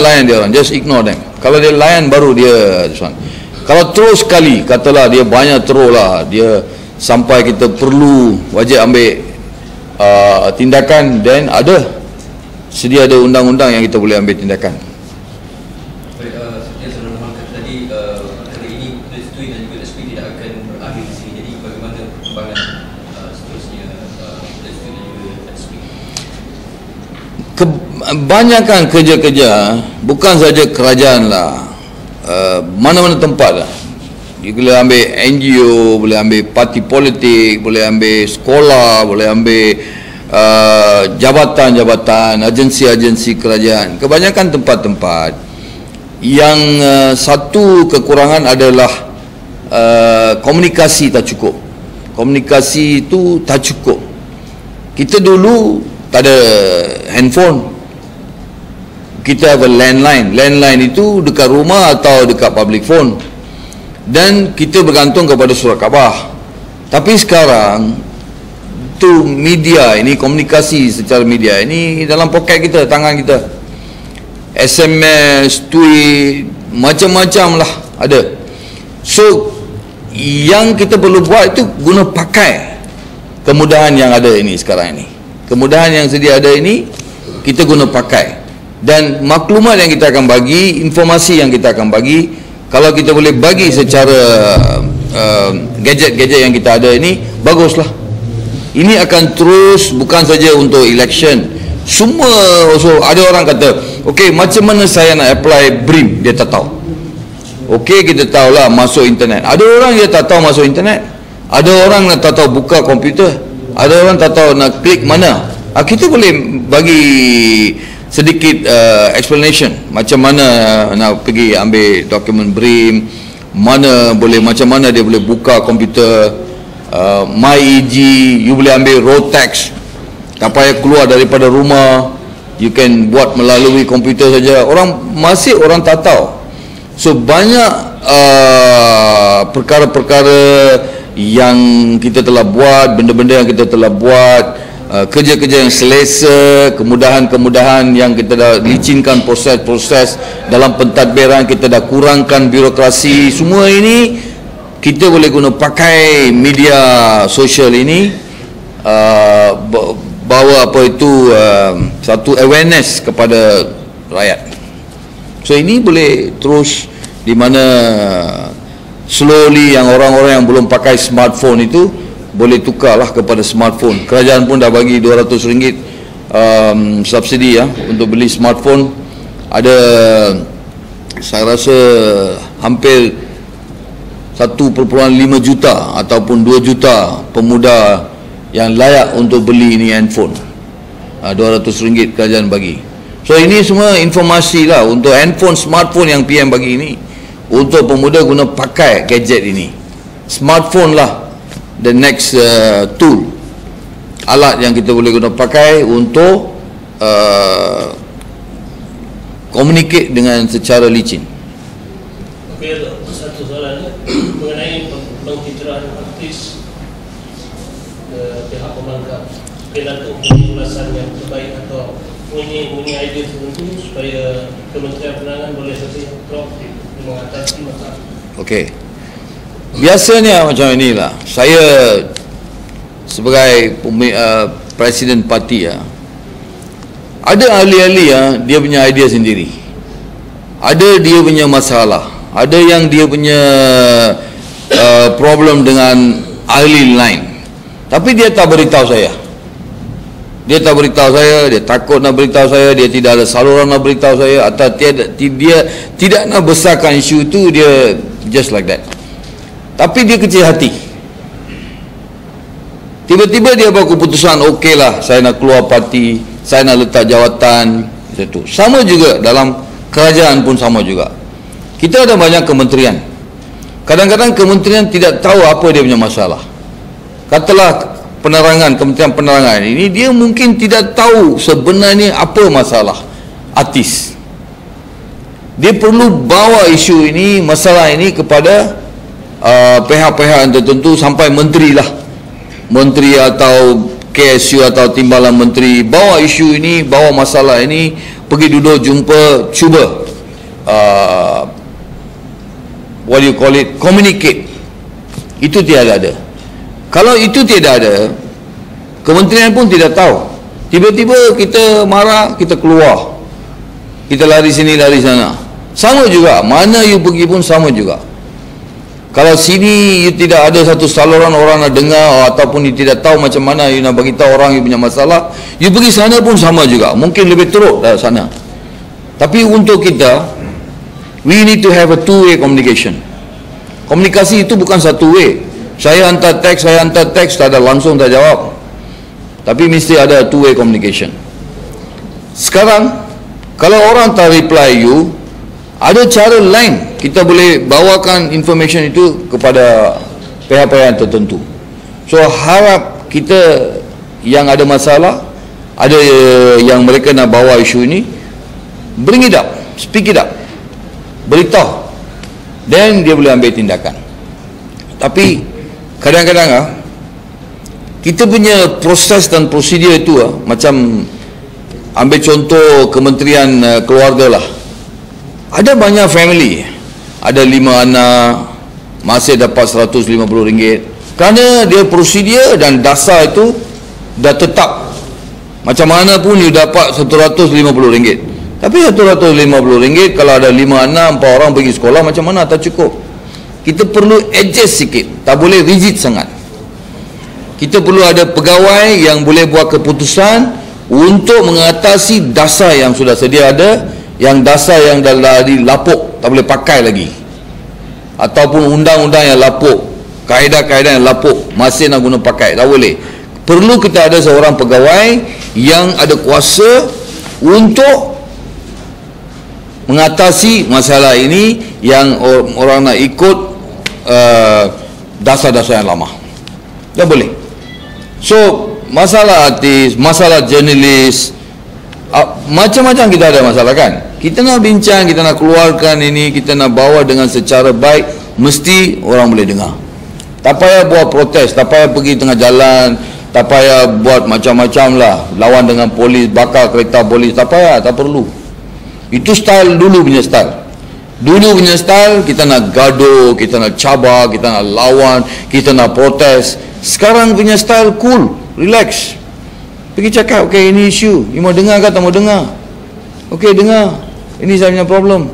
layan dia orang, just ignore them. Kalau dia layan baru dia kalau terus sekali katalah dia banyak terus lah, dia sampai kita perlu wajib ambil tindakan, then sedia ada undang-undang yang kita boleh ambil tindakan. Kebanyakan kerja-kerja bukan saja kerajaan lah, mana-mana tempat lah. Dia boleh ambil NGO, boleh ambil parti politik, boleh ambil sekolah, boleh ambil jabatan-jabatan, agensi-agensi kerajaan. Kebanyakan tempat-tempat yang satu kekurangan adalah komunikasi tak cukup. Komunikasi itu tak cukup. Kita dulu tak ada handphone, kita ada landline. Landline itu dekat rumah atau dekat public phone, dan kita bergantung kepada surat khabar. Tapi sekarang tu media ini, komunikasi secara media ini dalam poket kita, tangan kita. SMS, tweet, macam-macam lah ada. So yang kita perlu buat itu guna pakai kemudahan yang ada ini sekarang ini. Kemudahan yang sedia ada ini kita guna pakai. Dan maklumat yang kita akan bagi, informasi yang kita akan bagi, kalau kita boleh bagi secara gadget-gadget yang kita ada ini, baguslah. Ini akan terus, bukan saja untuk election. Semua, ada orang kata, okey, macam mana saya nak apply BRIM? Dia tak tahu. Okey, kita tahulah masuk internet. Ada orang dia tak tahu masuk internet. Ada orang nak tak tahu buka komputer. Ada orang tak tahu nak klik mana. Kita boleh bagi sedikit explanation macam mana nak pergi ambil dokumen BRIM, macam mana dia boleh buka komputer, MyEG, you boleh ambil road tax, tak payah keluar daripada rumah, you can buat melalui komputer saja. Orang tak tahu. So banyak perkara-perkara yang kita telah buat, benda-benda yang kita telah buat, kerja-kerja yang selesa, kemudahan-kemudahan yang kita dah licinkan proses-proses dalam pentadbiran, kita dah kurangkan birokrasi. Semua ini kita boleh guna pakai media sosial ini, bawa satu awareness kepada rakyat. So ini boleh terus, di mana slowly yang orang-orang yang belum pakai smartphone itu boleh tukarlah kepada smartphone. Kerajaan pun dah bagi RM200 subsidi untuk beli smartphone. Ada, saya rasa hampir 1.5 juta ataupun 2 juta pemuda yang layak untuk beli ini handphone. RM200 kerajaan bagi. So ini semua informasi lah untuk handphone, smartphone yang PM bagi ini, untuk pemuda guna pakai gadget ini. Smartphone lah the next tool, alat yang kita boleh guna pakai untuk communicate dengan secara licin. Okey, satu soalan mengenai penghijrahan artis ke pihak pemangkap. Kita untuk ulasan yang terbaik atau punya idea tertentu supaya Kementerian Penerangan boleh lebih proaktif mengatasi masalah. Okey. Biasanya macam inilah, saya sebagai presiden parti ada ahli-ahli dia punya idea sendiri, ada dia punya masalah, ada yang dia punya problem dengan ahli lain, tapi dia tak beritahu saya. Dia tak beritahu saya, dia takut nak beritahu saya, dia tidak ada saluran nak beritahu saya, atau dia tidak nak besarkan isu itu, dia just like that. Tapi dia kecil hati. Tiba-tiba dia buat keputusan, okeylah saya nak keluar parti, saya nak letak jawatan, itu. Sama juga dalam kerajaan pun sama juga. Kita ada banyak kementerian. Kadang-kadang kementerian tidak tahu apa dia punya masalah. Katalah penerangan, Kementerian Penerangan ini, dia mungkin tidak tahu sebenarnya apa masalah artis. Dia perlu bawa isu ini, masalah ini kepada pihak-pihak yang tertentu, sampai menteri lah, menteri atau KSU atau timbalan menteri, bawa isu ini, bawa masalah ini, pergi duduk jumpa, cuba what do you call it, communicate. Itu tiada ada. Kalau itu tidak ada, kementerian pun tidak tahu. Tiba-tiba kita marah, kita keluar, kita lari sini lari sana. Sama juga, mana you pergi pun sama juga. Kalau sini you tidak ada satu saluran orang nak dengar, ataupun you tidak tahu macam mana you nak bagi tahu orang you punya masalah, you pergi sana pun sama juga, mungkin lebih teruk dari sana. Tapi untuk kita, we need to have a two-way communication. Komunikasi itu bukan satu way. Saya hantar teks, tak ada langsung tak jawab. Tapi mesti ada two-way communication. Sekarang, kalau orang tak reply you, ada cara lain kita boleh bawakan information itu kepada pihak-pihak tertentu. So harap kita yang ada masalah, ada yang mereka nak bawa isu ini, bring it up, speak it up, beritahu, then dia boleh ambil tindakan. Tapi kadang-kadang kita punya proses dan prosedur itu macam ambil contoh Kementerian Keluarga lah. Ada banyak family, ada 5 anak, masih dapat RM150 kerana dia prosedur dan dasar itu dah tetap. Macam mana pun you dapat RM150. Tapi RM150 kalau ada 5 anak, 4 orang pergi sekolah, macam mana tak cukup. Kita perlu adjust sikit, tak boleh rigid sangat. Kita perlu ada pegawai yang boleh buat keputusan untuk mengatasi dasar yang sudah sedia ada, yang dasar yang dah dilapuk, tak boleh pakai lagi, ataupun undang-undang yang lapuk, kaedah-kaedah yang lapuk, masih nak guna pakai, tak boleh. Perlu kita ada seorang pegawai yang ada kuasa untuk mengatasi masalah ini, yang orang nak ikut dasar-dasar yang lama. Tak boleh. So masalah artis, masalah jurnalis, macam-macam kita ada masalah kan. Kita nak bincang, kita nak keluarkan ini, kita nak bawa dengan secara baik, mesti orang boleh dengar. Tak payah buat protes, tak payah pergi tengah jalan, tak payah buat macam-macam lah, lawan dengan polis, bakar kereta polis, tak payah, tak perlu. Itu style dulu punya style. Dulu punya style, kita nak gaduh, kita nak cabar, kita nak lawan, kita nak protes. Sekarang punya style cool, relax. Pergi cakap, okay, ini isu, you mau dengar ke tak mau dengar? Okay, dengar, ini saya punya problem,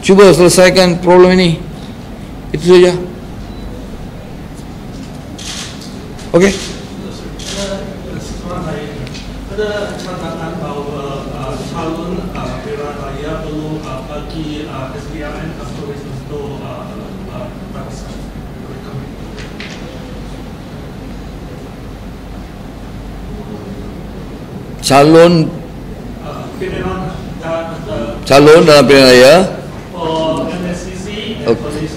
cuba selesaikan problem ini. Itu saja. Okay. Ada catatan bahawa calon pilihan raya perlu bagi SPRM sebagai untuk barisan. Calon dalam pilihan raya. MSCC and police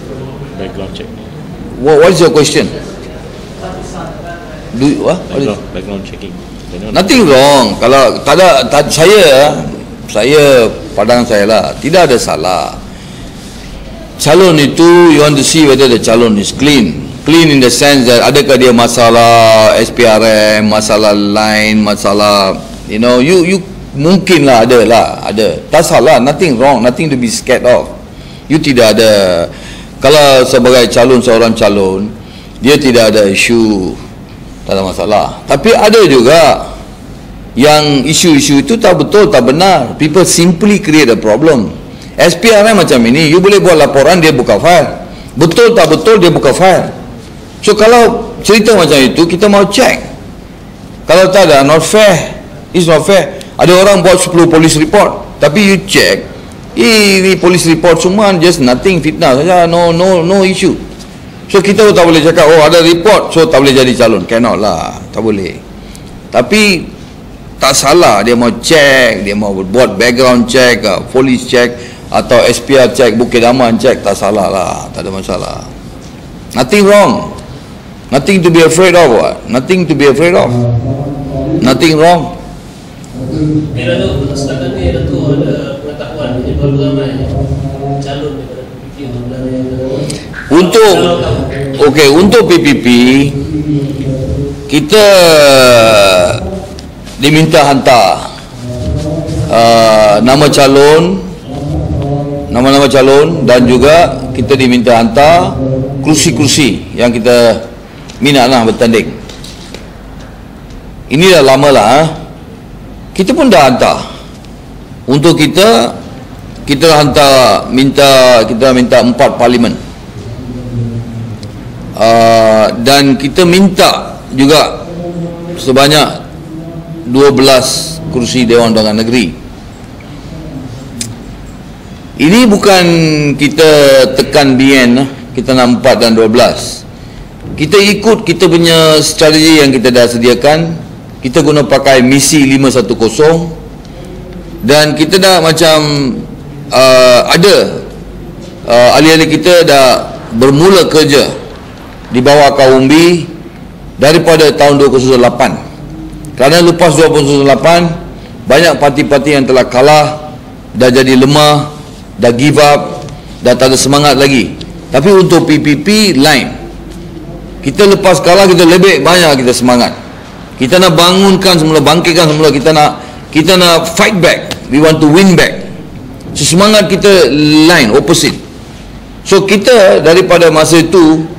Background check. What is your question? Background checking. Nothing wrong. Kalau tak ada, saya pandangan saya lah, tidak ada salah. Calon itu, you want to see whether the calon is clean in the sense that adakah dia masalah SPRM, masalah lain, masalah you mungkin lah ada. Tak salah, nothing wrong, nothing to be scared of. You tidak ada. Kalau sebagai seorang calon, dia tidak ada isu, tak ada masalah. Tapi ada juga yang isu-isu itu tak betul, tak benar. People simply create a problem. SPRM macam ini, you boleh buat laporan, dia buka file. Betul tak betul, dia buka file. So kalau cerita macam itu, kita mau check. Kalau tak ada, not fair. It's not fair. Ada orang buat 10 police report, tapi you check, ini police report semua just nothing, fitnah saja, no issue. So kita tak boleh cakap, oh ada report, so tak boleh jadi calon. Cannot lah, tak boleh. Tapi tak salah, dia mau check, dia mau buat background check, police check, atau SPR check, Bukit Aman check, tak salah lah, tak ada masalah. Nothing wrong, nothing to be afraid of. Nothing to be afraid of, nothing wrong. Dato', setakat ni Dato' ada pengetahuan dari berapa ramai calon daripada PPP untuk PPP kita diminta hantar nama-nama calon dan juga kita diminta hantar kerusi-kerusi yang kita minat lah bertanding. Ini dah lama lah. Kita pun dah hantar. Untuk kita hantar kita minta 4 parlimen. Dan kita minta juga sebanyak 12 kursi Dewan Undangan Negeri. Ini bukan kita tekan BN, kita nak 4 dan 12. Kita ikut kita punya strategi yang kita dah sediakan. Kita guna pakai misi 510 dan kita dah macam ada ahli-ahli kita dah bermula kerja di bawah Kaumbi daripada tahun 2008. Kerana lepas 2008 banyak parti-parti yang telah kalah, dah jadi lemah, dah give up, dah tak ada semangat lagi. Tapi untuk PPP lain. Kita lepas kalah, kita lebih banyak kita semangat. Kita nak bangunkan semula, bangkitkan semula, kita nak fight back. We want to win back. So semangat kita lain, opposite. So kita daripada masa itu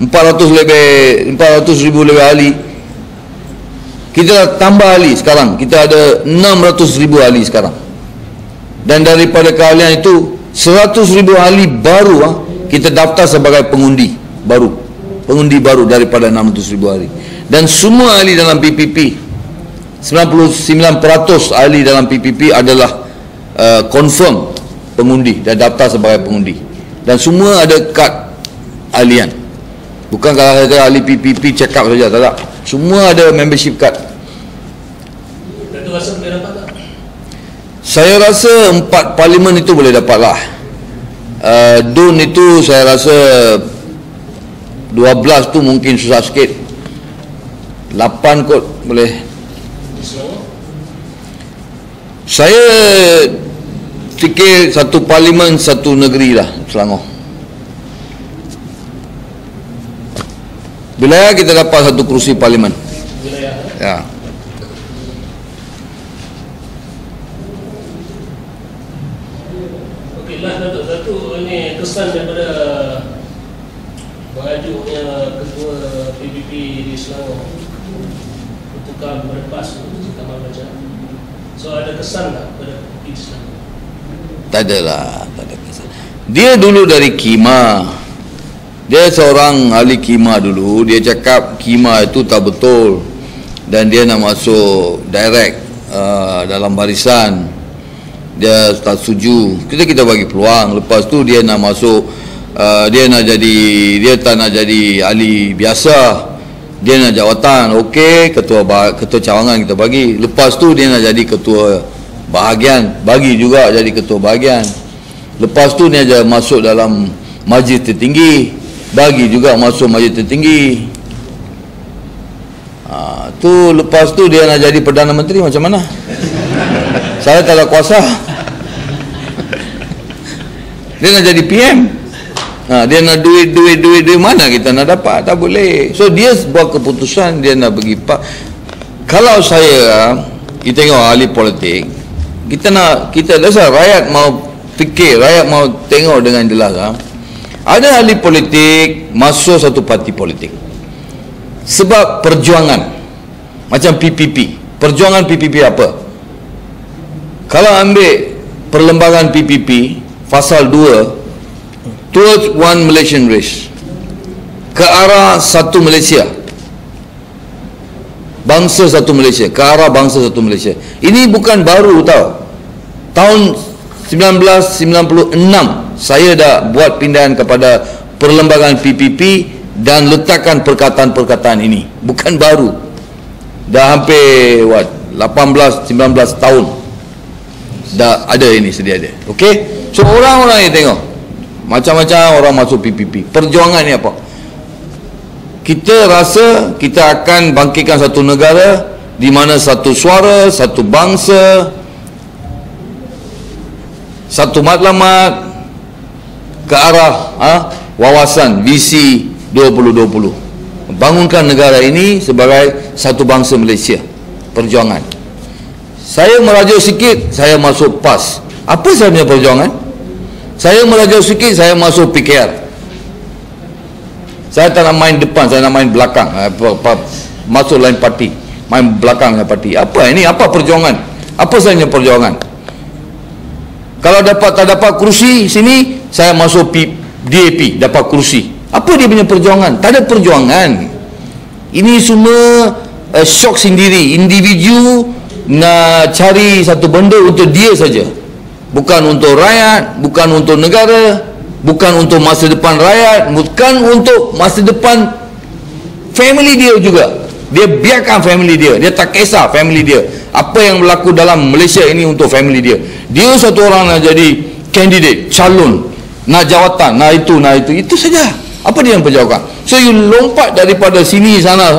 400,000 lebih ahli, kita dah tambah ahli sekarang. Kita ada 600,000 ahli sekarang. Dan daripada keahlian itu 100,000 ahli baru kita daftar sebagai pengundi baru daripada 600,000 ahli. Dan semua ahli dalam PPP, 99% ahli dalam PPP adalah confirm pengundi dan daftar sebagai pengundi. Dan semua ada kad ahlian. Bukan kalau ada ahli PPP check up saja, tak. Semua ada membership card. Itu rasa boleh dapat tak? Saya rasa 4 parlimen itu boleh dapat lah. DUN itu saya rasa 12 tu mungkin susah sikit. 8 kot boleh. Saya fikir satu parlimen satu negeri lah Selangor. Wilayah kita dapat satu kerusi parlimen. Wilayah. Ya. Satu ini kesan daripada mengajunya ketua PPP di Selangor tukar berlepas untuk Kamal Baca. So ada kesan tak pada PPP di Selangor? Tak ada kesan. Dia dulu dari KIMA. Dia seorang ahli KIMA dulu. Dia cakap KIMA itu tak betul dan dia nak masuk direct dalam barisan. Dia tak setuju. Kita bagi peluang. Lepas tu dia nak masuk, dia tak nak jadi ahli biasa, dia nak jawatan. Okey, ketua cawangan kita bagi. Lepas tu dia nak jadi ketua bahagian, bagi juga jadi ketua bahagian. Lepas tu dia masuk dalam majlis tertinggi, bagi juga masuk majlis tertinggi. Tu lepas tu dia nak jadi Perdana Menteri, macam mana? Saya tak ada kuasa. Dia nak jadi PM. Dia nak duit mana kita nak dapat? Tak boleh. So dia buat keputusan dia nak bagi pak. Kalau saya kita tengok ahli politik, kita dasar rakyat mau fikir, rakyat mau tengok dengan jelas. Ada ahli politik masuk satu parti politik sebab perjuangan, macam PPP. Perjuangan PPP apa? Kalau ambil perlembagaan PPP Fasal 2, towards one Malaysian race, ke arah satu Malaysia, bangsa satu Malaysia, ke arah bangsa satu Malaysia. Ini bukan baru tau. Tahun 1996 saya dah buat pindahan kepada perlembagaan PPP dan letakkan perkataan-perkataan ini. Bukan baru. Dah hampir 18-19 tahun dah ada ini, sedia ada. Okey? So orang-orang yang tengok macam-macam orang masuk PPP. Perjuangan ni apa? Kita rasa kita akan bangkitkan satu negara di mana satu suara, satu bangsa, satu matlamat ke arah wawasan visi 2020. Bangunkan negara ini sebagai satu bangsa Malaysia. Perjuangan. Saya merajuk sikit, saya masuk PAS. Apa saya punya perjuangan? Saya merajuk sikit, saya masuk PKR. Saya tak nak main depan, saya nak main belakang. Masuk lain parti, main belakang lain parti. Apa ini? Apa perjuangan? Apa saya punya perjuangan? Kalau tak dapat kerusi sini, saya masuk DAP, dapat kerusi. Apa dia punya perjuangan? Tak ada perjuangan. Ini semua syok sendiri. Individu nak cari satu benda untuk dia saja, bukan untuk rakyat, bukan untuk negara, bukan untuk masa depan rakyat, bukan untuk masa depan family dia juga. Dia biarkan family dia, dia tak kisah family dia. Apa yang berlaku dalam Malaysia ini untuk family dia. Dia satu orang nak jadi candidate, calon, nak jawatan, nak itu, itu saja. Apa dia yang perjuangan? So you lompat daripada sini sana.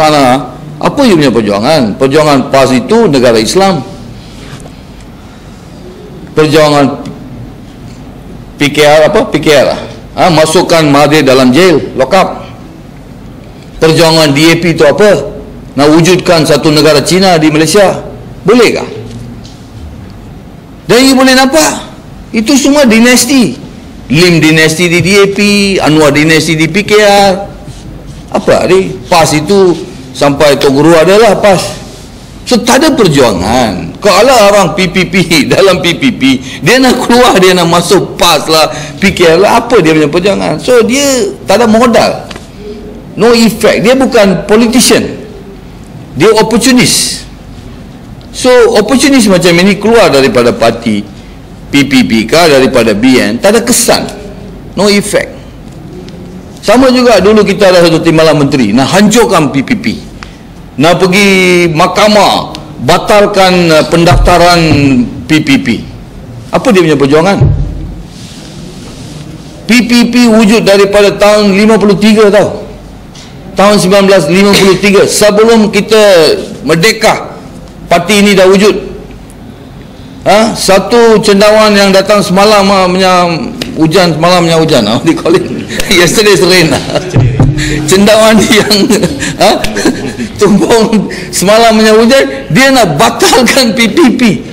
Apa you punya perjuangan? Perjuangan PAS itu negara Islam. Perjuangan PKR masukkan Mahathir dalam jail, lock up. Perjuangan DAP itu apa? Nak wujudkan satu negara Cina di Malaysia. Bolehkah? Dan you boleh nampak, itu semua dinasti. Lim dinasti di DAP, Anwar dinasti di PKR. Apa ni? PAS itu sampai Tok Guru adalah PAS. So tak ada perjuangan. Kalau orang PPP, dalam PPP dia nak keluar, dia nak masuk PAS lah, PKR lah, apa dia punya perjuangan? So dia tak ada modal, no effect. Dia bukan politician, dia opportunist. So opportunist macam ini keluar daripada parti PPP kah, daripada BN, tak ada kesan, no effect. Sama juga dulu kita ada satu timbalan menteri nak hancurkan PPP, nak pergi mahkamah batalkan pendaftaran PPP. Apa dia punya perjuangan? PPP wujud daripada tahun 53 tau. Tahun 1953, sebelum kita merdeka, parti ini dah wujud. Satu cendawan yang datang semalam hujan, semalamnya hujan, they call it yesterday's rain. Cendawan yang tumbung semalamnya hujan, dia nak batalkan PPP.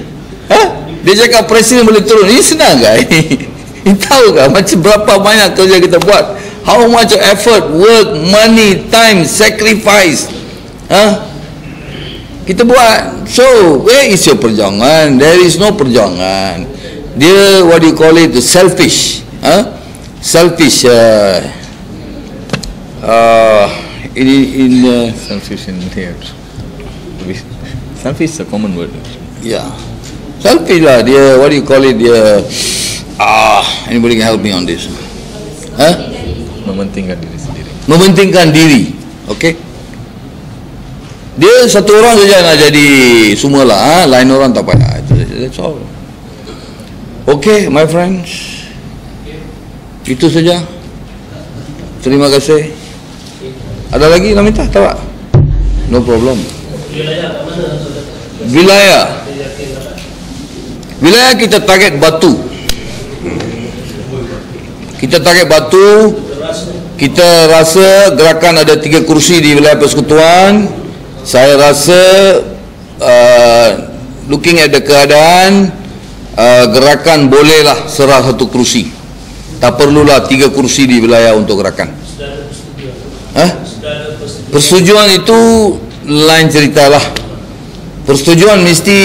Dia cakap presiden boleh turun. Ini senang kan? Ini tahu kan macam berapa banyak kerja kita buat, how much effort, work, money, time, sacrifice kita buat. So where is your perjuangan? There is no perjuangan. Dia what do you call it, selfish, selfish Selfish in here. Selfish is a common word. Yeah, selfish lah dia. What do you call it? Dia anybody can help me on this? Mementingkan diri sendiri. Mementingkan diri. Okay. Dia satu orang saja nak jadi semualah, lain orang tak payah. That's all. Okay, my friends, itu saja. Terima kasih. Ada lagi nak minta? Tak? No problem. Wilayah kita target Batu. Kita target Batu. Kita rasa gerakan ada 3 kursi di wilayah persekutuan. Saya rasa looking at the keadaan, gerakan bolehlah serah 1 kursi. Tak perlulah 3 kursi di wilayah untuk gerakan. Persetujuan itu lain ceritalah. Persetujuan mesti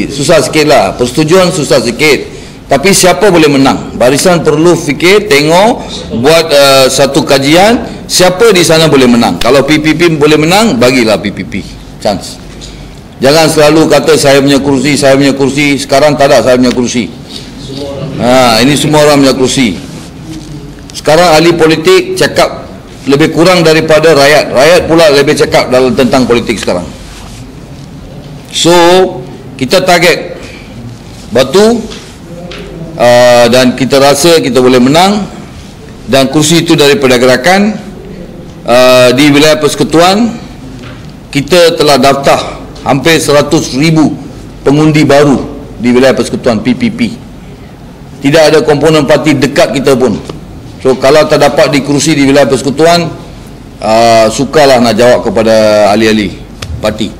susah sikit lah. Persetujuan susah sikit. Tapi siapa boleh menang? Barisan perlu fikir, tengok, buat satu kajian, siapa di sana boleh menang. Kalau PPP boleh menang, bagilah PPP chance. Jangan selalu kata saya punya kursi, saya punya kursi. Sekarang tak ada saya punya kursi. Ini semua orang punya kursi. Sekarang ahli politik cakap lebih kurang daripada rakyat. Rakyat pula lebih cakap dalam tentang politik sekarang. So kita target Batu, dan kita rasa kita boleh menang. Dan kursi itu daripada gerakan di wilayah persekutuan. Kita telah daftar hampir 100,000 pengundi baru di wilayah persekutuan PPP. Tidak ada komponen parti dekat kita pun. So kalau tak dapat di kursi di wilayah persekutuan, sukalah nak jawab kepada ahli-ahli parti.